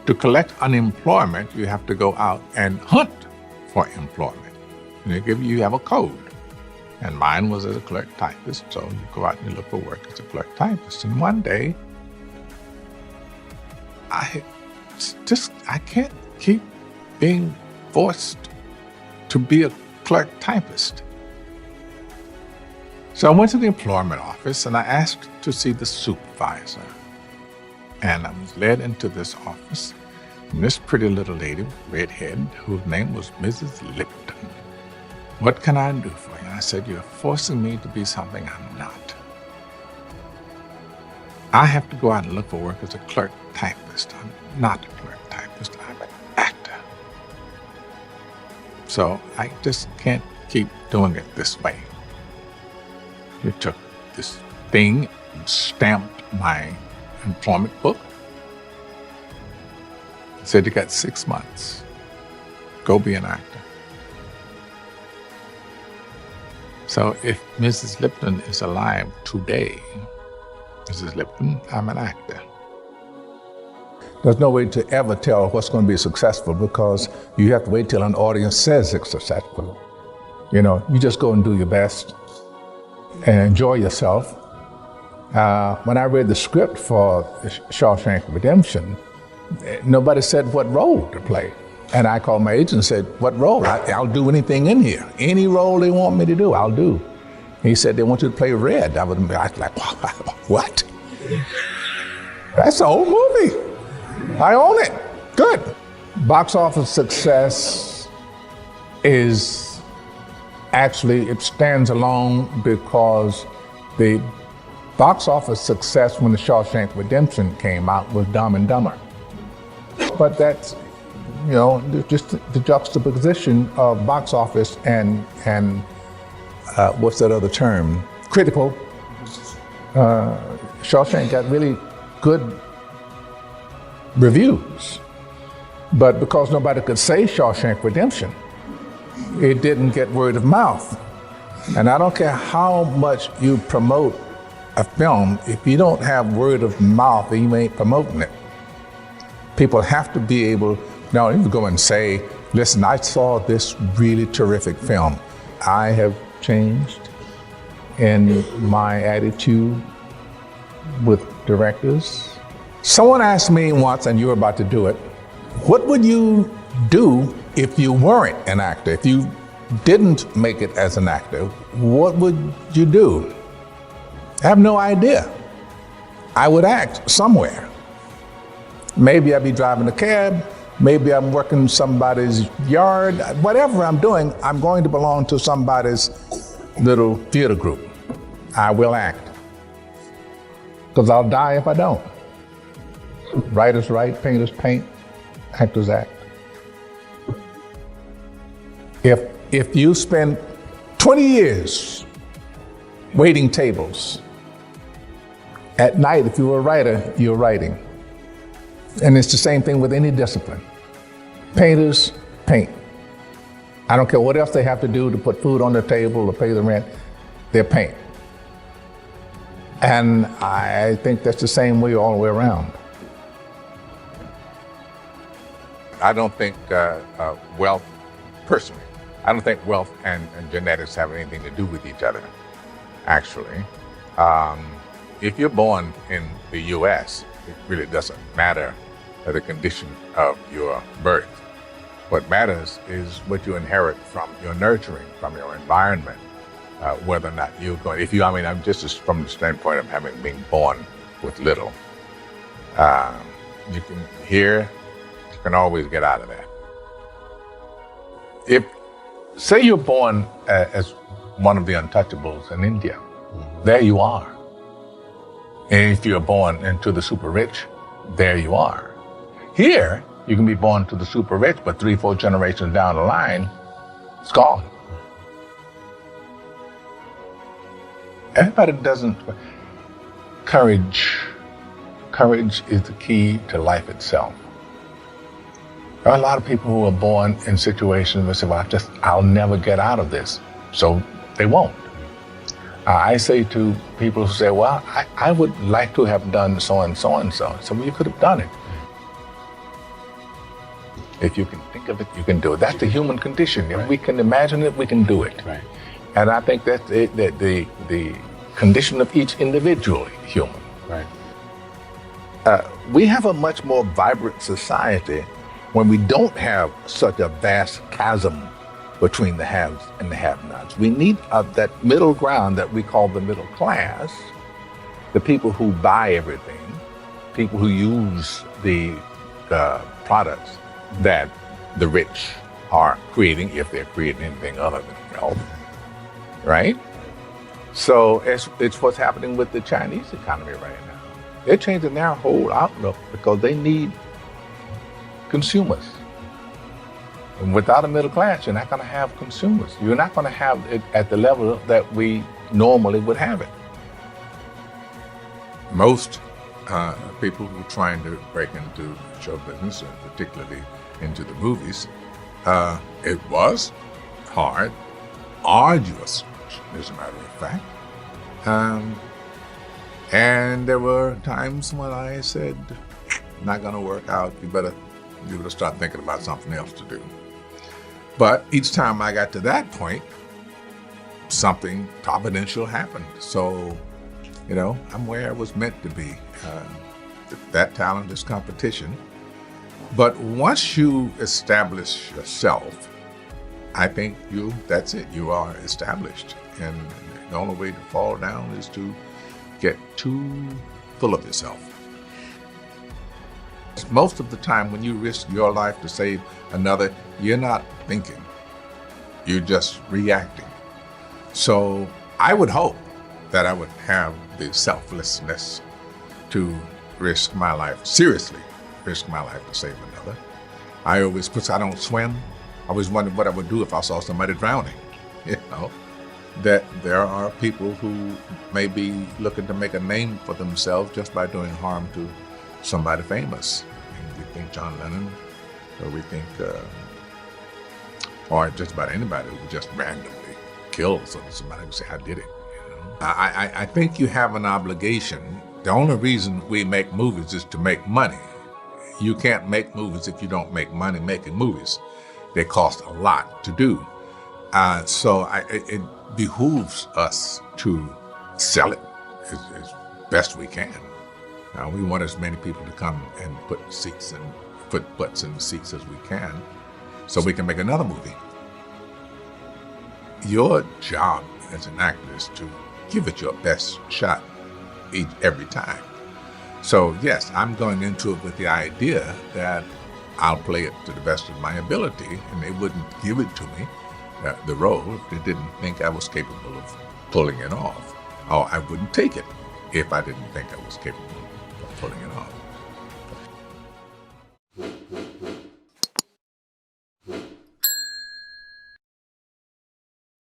To collect unemployment, you have to go out and hunt for employment. And you have a code. And mine was as a clerk typist, so you go out and you look for work as a clerk typist. And one day, I can't keep being forced to be a clerk typist. So I went to the employment office and I asked to see the supervisor. And I was led into this office, and this pretty little lady, redhead, whose name was Mrs. Lipton. What can I do for you? I said, you're forcing me to be something I'm not. I have to go out and look for work as a clerk typist. I'm not a clerk typist, I'm an actor. So I just can't keep doing it this way. You took this thing and stamped my employment book. Said you got 6 months. Go be an actor. So if Mrs. Lipton is alive today, Mrs. Lipton, I'm an actor. There's no way to ever tell what's going to be successful because you have to wait till an audience says it's successful. You know, you just go and do your best and enjoy yourself. When I read the script for Shawshank Redemption, nobody said what role to play. And I called my agent and said, what role? I'll do anything in here. Any role they want me to do, I'll do. He said, they want you to play Red. I was like, what? That's the whole movie. I own it. Good. Box office success is actually, it stands alone because the box office success when the Shawshank Redemption came out was Dumb and Dumber. But that's, you know, just the juxtaposition of box office and what's that other term? Critical. Shawshank got really good reviews, but because nobody could say Shawshank Redemption, it didn't get word of mouth. And I don't care how much you promote a film, if you don't have word of mouth, you ain't promoting it. People have to be able, now you can go and say, listen, I saw this really terrific film. I have changed in my attitude with directors. Someone asked me once, and you were about to do it, what would you do if you weren't an actor? If you didn't make it as an actor, what would you do? I have no idea. I would act somewhere. Maybe I'd be driving a cab, maybe I'm working somebody's yard, whatever I'm doing, I'm going to belong to somebody's little theater group. I will act. Because I'll die if I don't. Writers write, painters paint, actors act. If you spend 20 years waiting tables, at night, if you were a writer, you're writing. And it's the same thing with any discipline. Painters paint. I don't care what else they have to do to put food on the table or pay the rent, they paint. And I think that's the same way all the way around. I don't think wealth, personally, I don't think wealth and genetics have anything to do with each other, actually. If you're born in the U.S., it really doesn't matter the condition of your birth. What matters is what you inherit from your nurturing, from your environment, whether or not you're going, I'm just from the standpoint of having been born with little. You can always get out of that. Say you're born as one of the untouchables in India, there you are. And if you're born into the super rich, there you are. Here, you can be born to the super rich, but 3-4 generations down the line, it's gone. Everybody doesn't. Courage is the key to life itself. There are a lot of people who are born in situations where they say, I'll never get out of this. So they won't. I say to people who say, I would like to have done so and so and so. So you could have done it. If you can think of it, you can do it. That's the human condition. If we can imagine it, we can do it. Right. And I think that's the condition of each individual human. Right. We have a much more vibrant society when we don't have such a vast chasm between the haves and the have-nots. We need that middle ground that we call the middle class, the people who buy everything, people who use the products that the rich are creating, if they're creating anything other than wealth, right? So it's what's happening with the Chinese economy right now. They're changing their whole outlook because they need consumers. And without a middle class, you're not going to have consumers. You're not going to have it at the level that we normally would have it. Most people who are trying to break into show business, and particularly into the movies, it was hard, arduous, as a matter of fact. And there were times when I said, not going to work out, you better start thinking about something else to do. But each time I got to that point, something providential happened. So, I'm where I was meant to be. That talent is competition. But once you establish yourself, I think that's it. You are established. And the only way to fall down is to get too full of yourself. Most of the time when you risk your life to save another, you're not thinking. You're just reacting. So I would hope that I would have the selflessness to risk my life, seriously risk my life to save another. I don't swim. I always wondered what I would do if I saw somebody drowning. That there are people who may be looking to make a name for themselves just by doing harm to somebody famous. And we think John Lennon, or we think, or just about anybody who just randomly kills somebody who say, I did it. I think you have an obligation. The only reason we make movies is to make money. You can't make movies if you don't make money making movies. They cost a lot to do. So it behooves us to sell it as best we can. We want as many people to come and put butts in the seats as we can, so we can make another movie. Your job as an actor is to give it your best shot every time. So yes, I'm going into it with the idea that I'll play it to the best of my ability, and they wouldn't give it to me, the role, if they didn't think I was capable of pulling it off. Or I wouldn't take it if I didn't think I was capable of pulling it off.